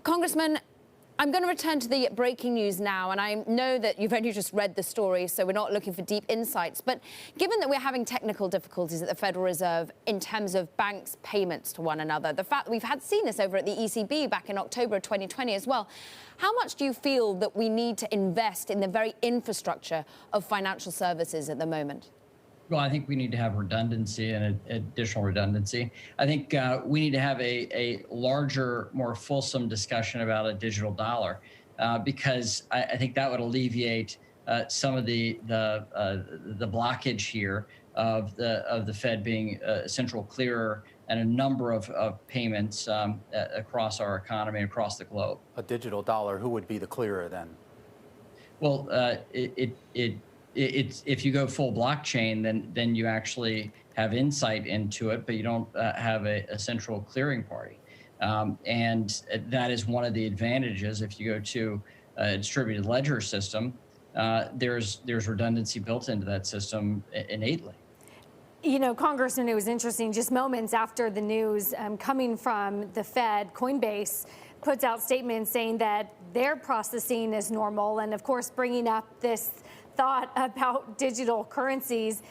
Congressman, I'm going to return to the breaking news now, and I know that you've only just read the story, so we're not looking for deep insights. But given that we're having technical difficulties at the Federal Reserve in terms of banks' payments to one another, the fact that we've seen this over at the ECB back in October of 2020 as well, how much do you feel that we need to invest in the very infrastructure of financial services at the moment? Well, I think we need to have redundancy and additional redundancy. I think we need to have a larger, more fulsome discussion about a digital dollar, because I think that would alleviate some of the blockage here of the Fed being a central clearer and a number of payments across our economy, across the globe. A digital dollar, who would be the clearer then? Well, it's if you go full blockchain, then you actually have insight into it, but you don't have a central clearing party. And that is one of the advantages. If you go to a distributed ledger system, there's redundancy built into that system innately. You know, Congressman, it was interesting, just moments after the news coming from the Fed, Coinbase puts out statements saying that their processing is normal, and of course bringing up this thought about digital currencies.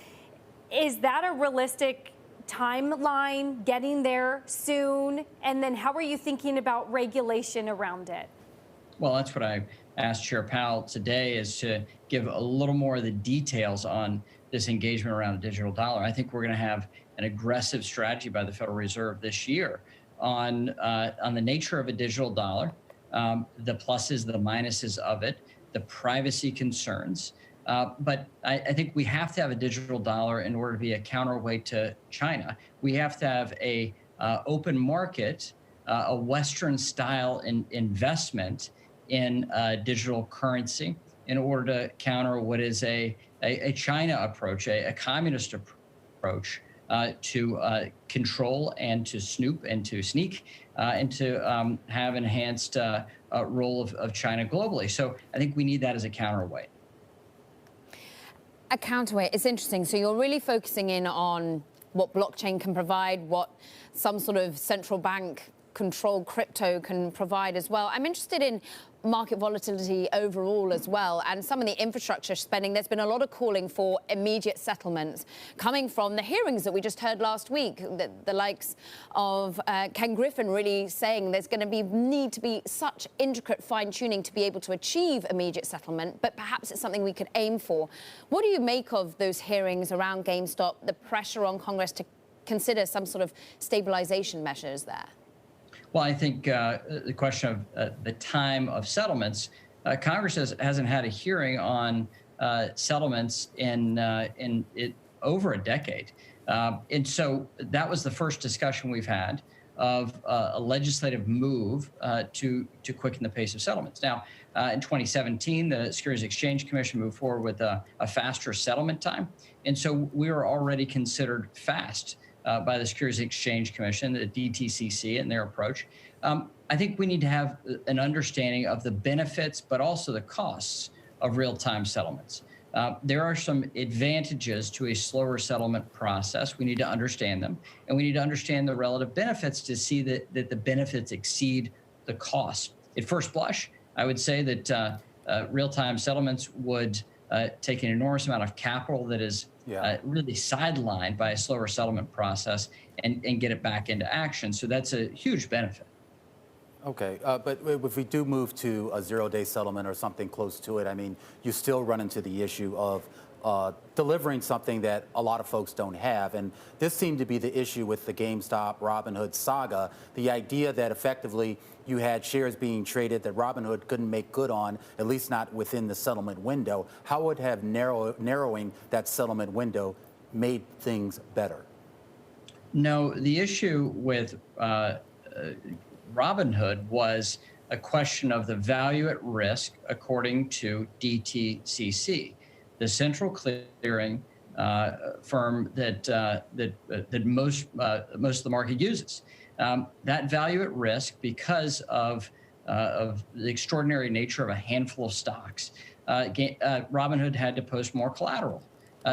Is that a realistic timeline, getting there soon? And then how are you thinking about regulation around it? Well, that's what I asked Chair Powell today, is to give a little more of the details on this engagement around the digital dollar. I think we're going to have an aggressive strategy by the Federal Reserve this year on the nature of a digital dollar, the pluses, the minuses of it, the privacy concerns. But I think we have to have a digital dollar in order to be a counterweight to China. We have to have a open market, a Western-style investment in digital currency in order to counter what is a China approach, a communist approach to control and to snoop and to sneak and to have enhanced role of China globally. So I think we need that as a counterweight. A counterweight. It's interesting. So you're really focusing in on what blockchain can provide, what some sort of central bank controlled crypto can provide as well. I'm interested in market volatility overall as well, and some of the infrastructure spending. There's been a lot of calling for immediate settlements coming from the hearings that we just heard last week, the likes of Ken Griffin really saying there's going to need to be such intricate fine-tuning to be able to achieve immediate settlement, but perhaps it's something we could aim for. What do you make of those hearings around GameStop, the pressure on Congress to consider some sort of stabilization measures there? Well, I think the question of the time of settlements, Congress hasn't had a hearing on settlements in over a decade. And so that was the first discussion we've had of a legislative move to quicken the pace of settlements. Now, in 2017, the Securities Exchange Commission moved forward with a faster settlement time. And so we were already considered fast by the Securities Exchange Commission, the DTCC, and their approach. I think we need to have an understanding of the benefits, but also the costs of real-time settlements. There are some advantages to a slower settlement process. We need to understand them, and we need to understand the relative benefits to see that the benefits exceed the costs. At first blush, I would say that real-time settlements would take an enormous amount of capital that is really sidelined by a slower settlement process and get it back into action. So that's a huge benefit. Okay, but if we do move to a zero-day settlement or something close to it, I mean, you still run into the issue of delivering something that a lot of folks don't have. And this seemed to be the issue with the GameStop Robinhood saga, the idea that effectively you had shares being traded that Robinhood couldn't make good on, at least not within the settlement window. How would have narrowing that settlement window made things better? No, the issue with Robinhood was a question of the value at risk according to DTCC, the central clearing firm that most of the market uses. That value at risk, because of the extraordinary nature of a handful of stocks, Robinhood had to post more collateral.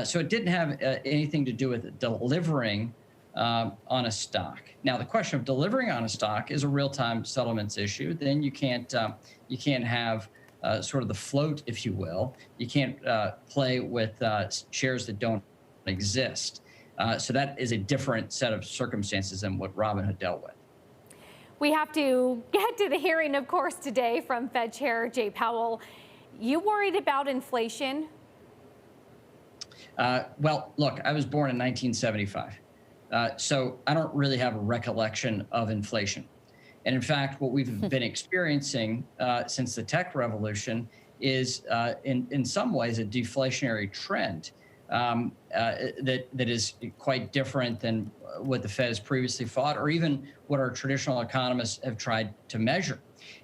So it didn't have anything to do with delivering on a stock. Now, the question of delivering on a stock is a real-time settlements issue. Then you can't have sort of the float, if you will. You can't play with shares that don't exist. So that is a different set of circumstances than what Robinhood dealt with. We have to get to the hearing, of course, today from Fed Chair Jay Powell. You worried about inflation? Well, look, I was born in 1975. So I don't really have a recollection of inflation. And in fact, what we've been experiencing since the tech revolution is in some ways a deflationary trend that is quite different than what the Fed has previously thought, or even what our traditional economists have tried to measure.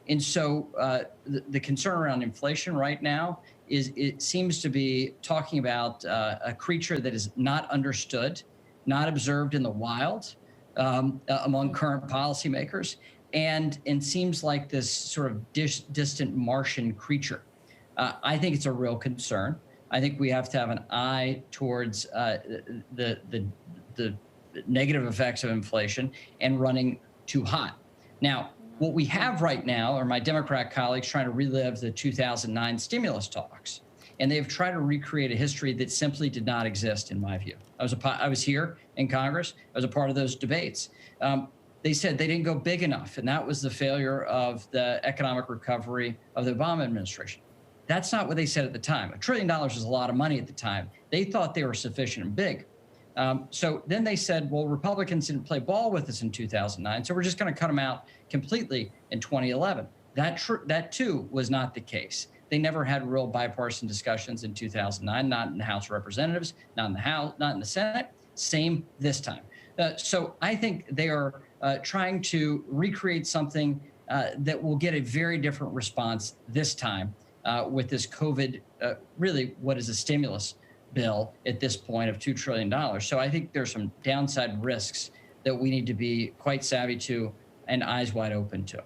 And so the concern around inflation right now is it seems to be talking about a creature that is not understood, not observed in the wild among current policymakers, and seems like this sort of distant Martian creature. I think it's a real concern. I think we have to have an eye towards the negative effects of inflation and running too hot. Now, what we have right now are my Democrat colleagues trying to relive the 2009 stimulus talks. And they've tried to recreate a history that simply did not exist, in my view. I was here in Congress. I was a part of those debates. They said they didn't go big enough, and that was the failure of the economic recovery of the Obama administration. That's not what they said at the time. $1 trillion was a lot of money at the time. They thought they were sufficient and big. So then they said, well, Republicans didn't play ball with us in 2009, so we're just going to cut them out completely in 2011. That too was not the case. They never had real bipartisan discussions in 2009, not in the House of Representatives, not in the House, not in the Senate. Same this time. So I think they are trying to recreate something that will get a very different response this time with this COVID, really what is a stimulus bill at this point of $2 trillion. So I think there's some downside risks that we need to be quite savvy to and eyes wide open to.